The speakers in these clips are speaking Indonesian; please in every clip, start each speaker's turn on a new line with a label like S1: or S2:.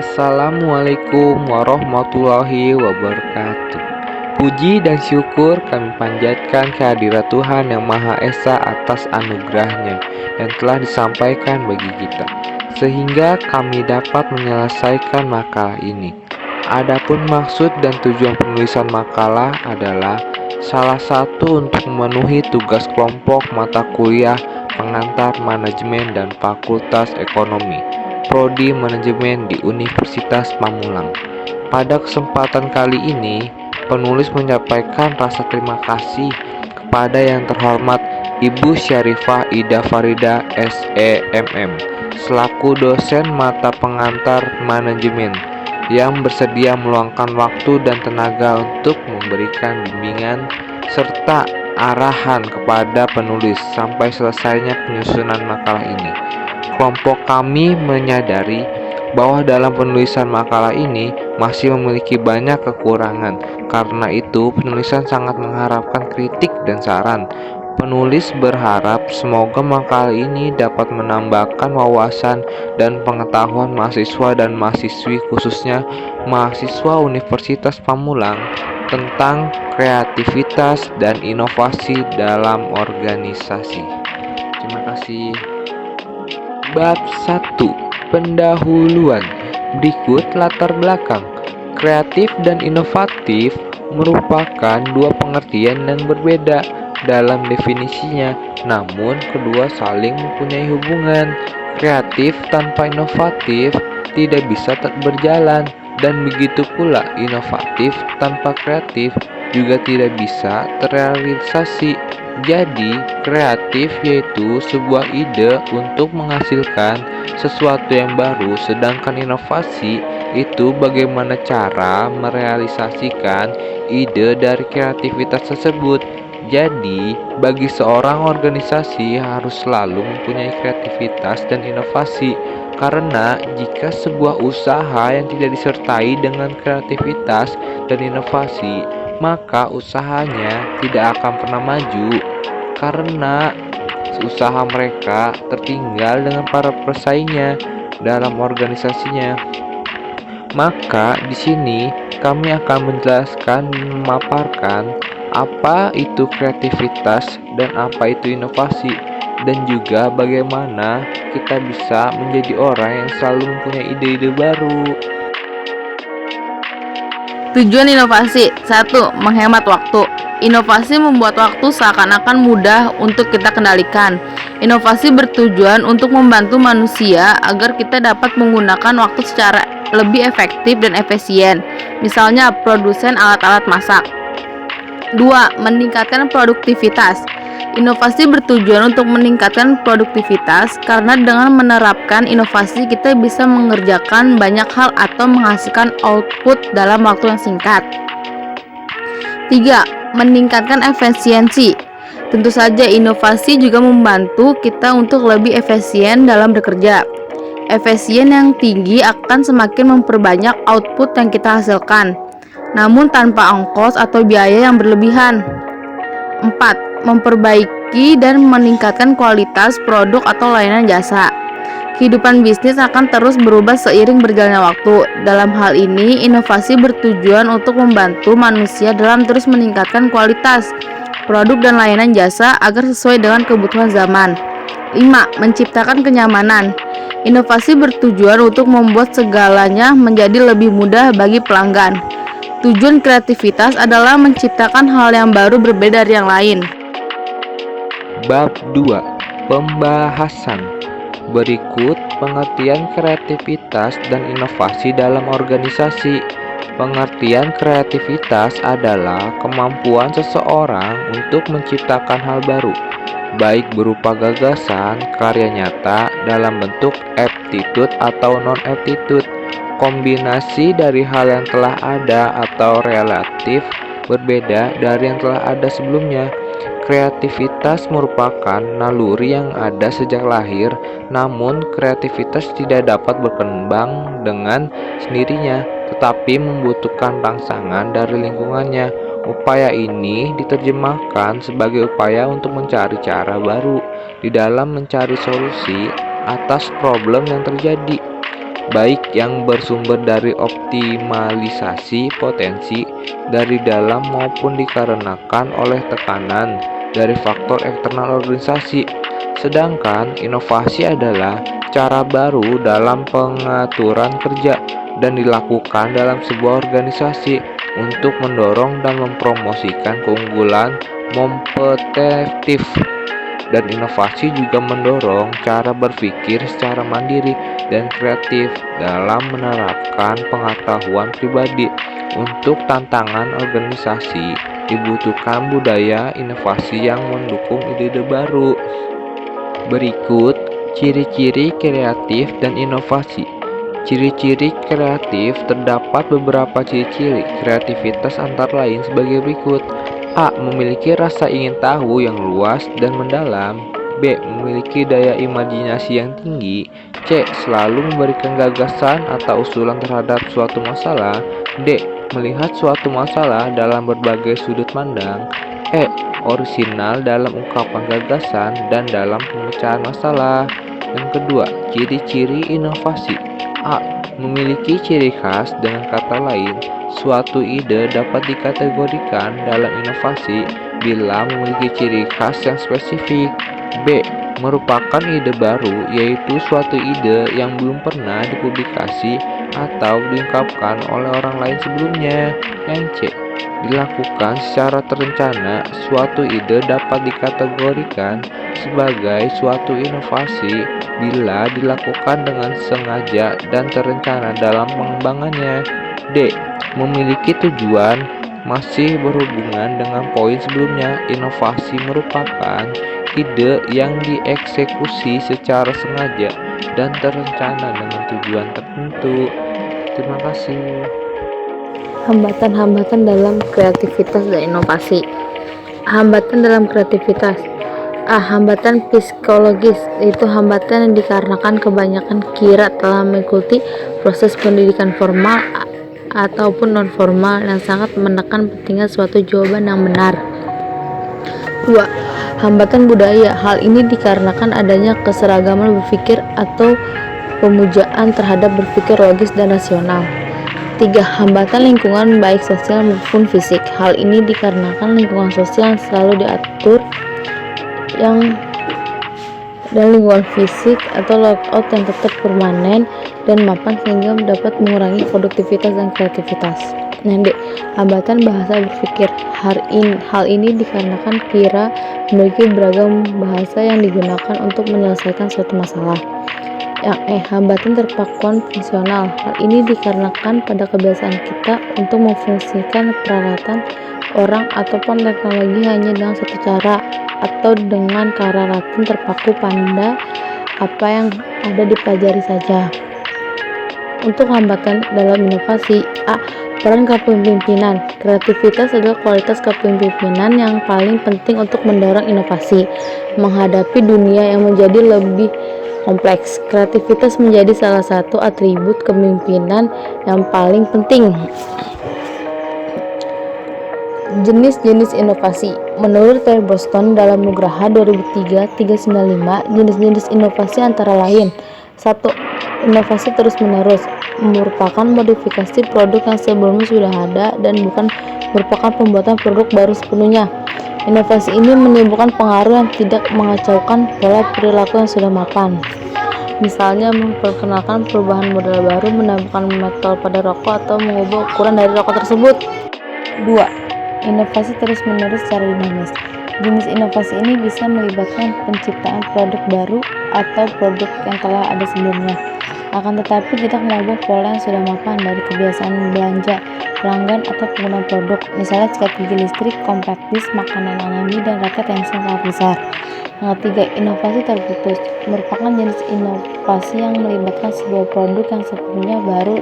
S1: Assalamualaikum warahmatullahi wabarakatuh. Puji dan syukur kami panjatkan kehadirat Tuhan Yang Maha Esa atas anugerahnya yang telah disampaikan bagi kita, sehingga kami dapat menyelesaikan makalah ini. Adapun maksud dan tujuan penulisan makalah adalah salah satu untuk memenuhi tugas kelompok mata kuliah pengantar manajemen dan Fakultas Ekonomi Prodi Manajemen di Universitas Pamulang. Pada kesempatan kali ini, penulis menyampaikan rasa terima kasih kepada yang terhormat Ibu Syarifah Ida Farida SEMM selaku dosen mata pengantar manajemen yang bersedia meluangkan waktu dan tenaga untuk memberikan bimbingan serta arahan kepada penulis sampai selesainya penyusunan makalah ini. Kelompok kami menyadari bahwa dalam penulisan makalah ini masih memiliki banyak kekurangan. Karena itu, penulisan sangat mengharapkan kritik dan saran. Penulis berharap semoga makalah ini dapat menambahkan wawasan dan pengetahuan mahasiswa dan mahasiswi, khususnya mahasiswa Universitas Pamulang, tentang kreativitas dan inovasi dalam organisasi. Terima kasih. Bab 1. Pendahuluan. Berikut latar belakang. Kreatif dan inovatif merupakan dua pengertian yang berbeda dalam definisinya, namun kedua saling mempunyai hubungan. Kreatif tanpa inovatif tidak bisa berjalan, dan begitu pula inovatif tanpa kreatif juga tidak bisa terrealisasi. Jadi, kreatif yaitu sebuah ide untuk menghasilkan sesuatu yang baru, sedangkan inovasi itu bagaimana cara merealisasikan ide dari kreativitas tersebut. Jadi, bagi seorang organisasi harus selalu mempunyai kreativitas dan inovasi, karena jika sebuah usaha yang tidak disertai dengan kreativitas dan inovasi, maka usahanya tidak akan pernah maju, karena usaha mereka tertinggal dengan para pesaingnya dalam organisasinya. Maka di sini kami akan menjelaskan, memaparkan apa itu kreativitas dan apa itu inovasi, dan juga bagaimana kita bisa menjadi orang yang selalu mempunyai ide-ide baru.
S2: Tujuan inovasi. 1. Menghemat waktu. Inovasi membuat waktu seakan-akan mudah untuk kita kendalikan. Inovasi bertujuan untuk membantu manusia agar kita dapat menggunakan waktu secara lebih efektif dan efisien. Misalnya, produsen alat-alat masak. 2. Meningkatkan produktivitas. Inovasi bertujuan untuk meningkatkan produktivitas karena dengan menerapkan inovasi kita bisa mengerjakan banyak hal atau menghasilkan output dalam waktu yang singkat. 3. Meningkatkan efisiensi. Tentu saja inovasi juga membantu kita untuk lebih efisien dalam bekerja. Efisien yang tinggi akan semakin memperbanyak output yang kita hasilkan, namun tanpa ongkos atau biaya yang berlebihan. 4. Memperbaiki dan meningkatkan kualitas produk atau layanan jasa. Kehidupan bisnis akan terus berubah seiring berjalannya waktu. Dalam hal ini, inovasi bertujuan untuk membantu manusia dalam terus meningkatkan kualitas produk dan layanan jasa agar sesuai dengan kebutuhan zaman. 5. Menciptakan kenyamanan. Inovasi bertujuan untuk membuat segalanya menjadi lebih mudah bagi pelanggan. Tujuan kreativitas adalah menciptakan hal yang baru berbeda dari yang lain.
S1: Bab 2. Pembahasan. Berikut pengertian kreativitas dan inovasi dalam organisasi. Pengertian kreativitas adalah kemampuan seseorang untuk menciptakan hal baru, baik berupa gagasan, karya nyata dalam bentuk aptitude atau non-aptitude, kombinasi dari hal yang telah ada atau relatif berbeda dari yang telah ada sebelumnya. Kreativitas merupakan naluri yang ada sejak lahir, namun kreativitas tidak dapat berkembang dengan sendirinya, tetapi membutuhkan rangsangan dari lingkungannya. Upaya ini diterjemahkan sebagai upaya untuk mencari cara baru di dalam mencari solusi atas problem yang terjadi. baik yang bersumber dari optimalisasi potensi dari dalam maupun dikarenakan oleh tekanan dari faktor eksternal organisasi. Sedangkan inovasi adalah cara baru dalam pengaturan kerja dan dilakukan dalam sebuah organisasi untuk mendorong dan mempromosikan keunggulan kompetitif. Dan inovasi juga mendorong cara berpikir secara mandiri dan kreatif dalam menerapkan pengetahuan pribadi. Untuk tantangan organisasi, dibutuhkan budaya inovasi yang mendukung ide-ide baru. Berikut ciri-ciri kreatif dan inovasi. Ciri-ciri kreatif: terdapat beberapa ciri-ciri kreativitas antara lain sebagai berikut. A. Memiliki rasa ingin tahu yang luas dan mendalam. B. Memiliki daya imajinasi yang tinggi. C. Selalu memberikan gagasan atau usulan terhadap suatu masalah. D. Melihat suatu masalah dalam berbagai sudut pandang. E. Orisinal dalam ungkapan gagasan dan dalam pemecahan masalah. Yang kedua, ciri-ciri inovasi. A. Memiliki ciri khas. Dengan kata lain, suatu ide dapat dikategorikan dalam inovasi bila memiliki ciri khas yang spesifik. B. Merupakan ide baru, yaitu suatu ide yang belum pernah dipublikasi atau diungkapkan oleh orang lain sebelumnya. Yang C. Dilakukan secara terencana, suatu ide dapat dikategorikan sebagai suatu inovasi bila dilakukan dengan sengaja dan terencana dalam pengembangannya. D. Memiliki tujuan. Masih berhubungan dengan poin sebelumnya, inovasi merupakan ide yang dieksekusi secara sengaja dan terencana dengan tujuan tertentu. Terima kasih.
S2: Hambatan-hambatan dalam kreativitas dan inovasi. Hambatan dalam kreativitas. A. Hambatan psikologis, yaitu hambatan yang dikarenakan kebanyakan kira telah mengikuti proses pendidikan formal ataupun non-formal yang sangat menekan pentingnya suatu jawaban yang benar. 2. Hambatan budaya. Hal ini dikarenakan adanya keseragaman berpikir atau pemujaan terhadap berpikir logis dan rasional. 3. Hambatan lingkungan baik sosial maupun fisik. Hal ini dikarenakan lingkungan sosial yang selalu diatur dan lingkungan fisik atau layout yang tetap permanen dan mapan sehingga dapat mengurangi produktivitas dan kreativitas. Yang D. Hambatan bahasa berpikir. Hal ini dikarenakan kira memiliki beragam bahasa yang digunakan untuk menyelesaikan suatu masalah. Yang E. Hambatan terpakuan fungsional. Hal ini dikarenakan pada kebiasaan kita untuk memfungsikan peralatan, orang, ataupun teknologi hanya dengan satu cara atau dengan karatan terpaku pada apa yang ada dipelajari saja. Untuk hambatan dalam inovasi. A. Peran kepemimpinan. Kreativitas adalah kualitas kepemimpinan yang paling penting untuk mendorong inovasi menghadapi dunia yang menjadi lebih kompleks. Kreativitas menjadi salah satu atribut kepemimpinan yang paling penting. Jenis-jenis inovasi. Menurut Terry Boston dalam Nugraha 2003-395, jenis-jenis inovasi antara lain: 1. Inovasi terus-menerus merupakan modifikasi produk yang sebelumnya sudah ada dan bukan merupakan pembuatan produk baru sepenuhnya. Inovasi ini menimbulkan pengaruh yang tidak mengacaukan pola perilaku yang sudah mapan. Misalnya memperkenalkan perubahan model baru, menambahkan metal pada rokok, atau mengubah ukuran dari rokok tersebut. 2. Inovasi terus-menerus secara dinamis. Jenis inovasi ini bisa melibatkan penciptaan produk baru atau produk yang telah ada sebelumnya, akan tetapi tidak mengubah pola yang sudah mapan dari kebiasaan belanja pelanggan atau penggunaan produk, misalnya sikat gigi listrik, compact disc, makanan alami, dan raket yang sangat besar. Yang ketiga, inovasi terputus merupakan jenis inovasi yang melibatkan sebuah produk yang sepenuhnya baru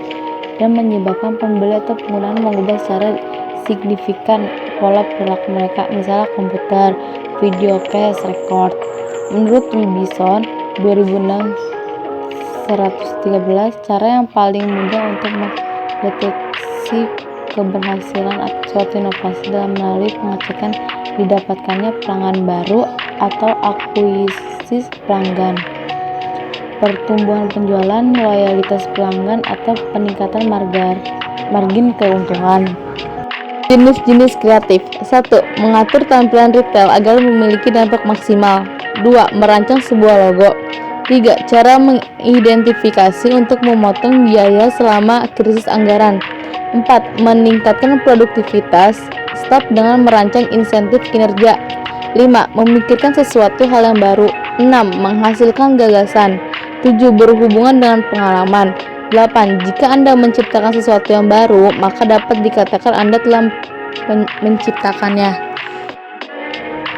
S2: dan menyebabkan pembeli atau penggunaan mengubah secara signifikan pola perilaku mereka, misalnya komputer, video case, record. Menurut Wilson 2006-113, cara yang paling mudah untuk mendeteksi keberhasilan suatu inovasi adalah melalui pengecekan didapatkannya pelanggan baru atau akuisisi pelanggan. pertumbuhan penjualan, loyalitas pelanggan, atau peningkatan margin keuntungan. Jenis-jenis kreatif. 1. Mengatur tampilan retail agar memiliki dampak maksimal. 2. Merancang sebuah logo. 3. Cara mengidentifikasi untuk memotong biaya selama krisis anggaran. 4. Meningkatkan produktivitas staf dengan merancang insentif kinerja. 5. Memikirkan sesuatu hal yang baru. 6. Menghasilkan gagasan. 7. Berhubungan dengan pengalaman. 8. Jika Anda menciptakan sesuatu yang baru, maka dapat dikatakan Anda telah menciptakannya.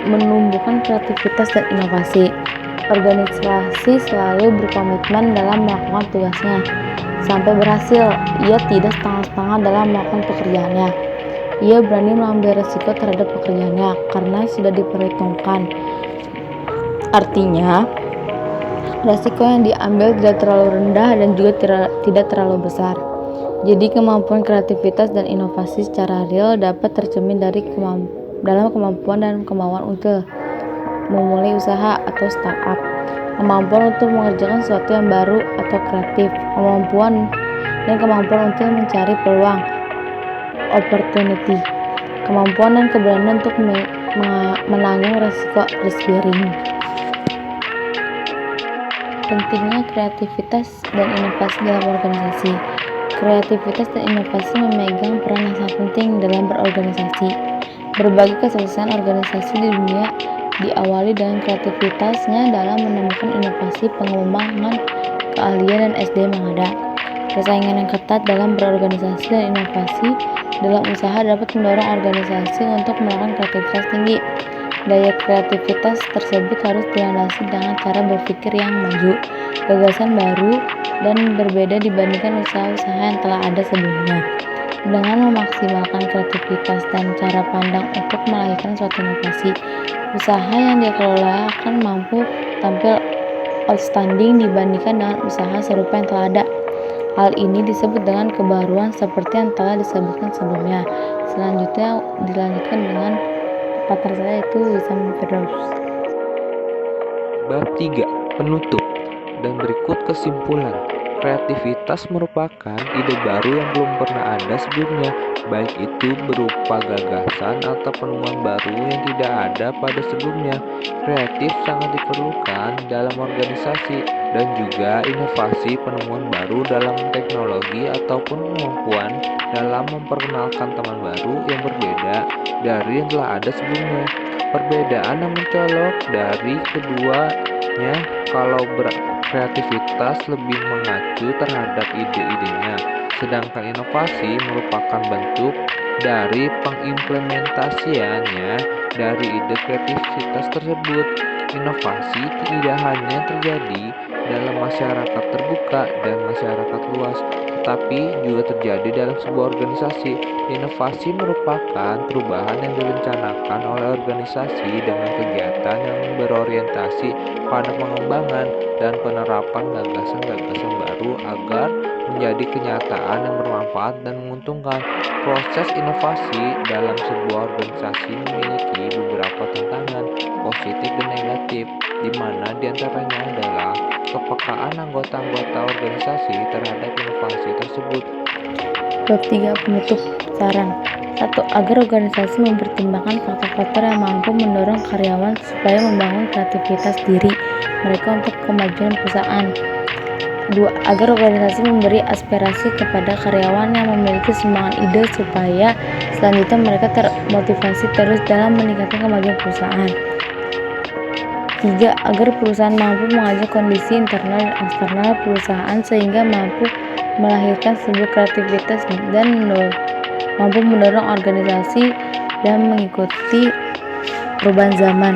S2: Menumbuhkan kreativitas dan inovasi. Organisasi selalu berkomitmen dalam melakukan tugasnya sampai berhasil. Ia tidak setengah-setengah dalam melakukan pekerjaannya. Ia berani mengambil resiko terhadap pekerjaannya karena sudah diperhitungkan. Artinya, resiko yang diambil tidak terlalu rendah dan juga tidak terlalu besar. Jadi kemampuan kreativitas dan inovasi secara real dapat tercermin dalam kemampuan dan kemauan untuk memulai usaha atau startup, kemampuan untuk mengerjakan sesuatu yang baru atau kreatif, kemampuan untuk mencari peluang opportunity, kemampuan dan keberanian untuk menanggung resiko risk bearing. Pentingnya kreativitas dan inovasi dalam organisasi. Kreativitas dan inovasi memegang peran yang sangat penting dalam berorganisasi. Berbagai kesuksesan organisasi di dunia diawali dengan kreativitasnya dalam menemukan inovasi, pengembangan keahlian dan SDM yang ada. Persaingan yang ketat dalam berorganisasi dan inovasi dalam usaha dapat mendorong organisasi untuk melakukan kreativitas tinggi. Daya kreativitas tersebut harus dilandasi dengan cara berpikir yang maju, gagasan baru, dan berbeda dibandingkan usaha-usaha yang telah ada sebelumnya. Dengan memaksimalkan kreativitas dan cara pandang untuk melahirkan suatu inovasi, usaha yang dikelola akan mampu tampil outstanding dibandingkan dengan usaha serupa yang telah ada. Hal ini disebut dengan kebaruan seperti yang telah disebutkan sebelumnya. Selanjutnya dilanjutkan dengan partner saya yaitu Wisam Firdaus.
S1: Bab 3. Penutup. Dan berikut kesimpulan. Kreativitas merupakan ide baru yang belum pernah ada sebelumnya, baik itu berupa gagasan atau penemuan baru yang tidak ada pada sebelumnya. Kreatif sangat diperlukan dalam organisasi dan juga inovasi penemuan baru dalam teknologi ataupun kemampuan dalam memperkenalkan teman baru yang berbeda dari yang telah ada sebelumnya. Perbedaan yang mencolok dari keduanya kalau kreativitas lebih mengacu terhadap ide-idenya, sedangkan inovasi merupakan bentuk dari pengimplementasiannya dari ide kreativitas tersebut. Inovasi tidak hanya terjadi dalam masyarakat terbuka dan masyarakat luas, tetapi juga terjadi dalam sebuah organisasi. Inovasi merupakan perubahan yang direncanakan oleh organisasi dengan kegiatan yang berorientasi pada pengembangan dan penerapan gagasan-gagasan baru agar menjadi kenyataan yang bermanfaat dan menguntungkan. Proses inovasi dalam sebuah organisasi memiliki beberapa tantangan positif dan negatif, di mana diantaranya adalah kepekaan anggota-anggota organisasi terhadap inovasi tersebut.
S2: Bab 3. Penutup. Saran. 1. Agar organisasi mempertimbangkan faktor-faktor yang mampu mendorong karyawan supaya membangun kreativitas diri mereka untuk kemajuan perusahaan. 2. Agar organisasi memberi aspirasi kepada karyawan yang memiliki sumbangan ide supaya selanjutnya mereka termotivasi terus dalam meningkatkan kemajuan perusahaan. 3. Agar perusahaan mampu mengajak kondisi internal dan eksternal perusahaan sehingga mampu melahirkan sebuah kreativitas dan mampu mendorong organisasi dan mengikuti perubahan zaman.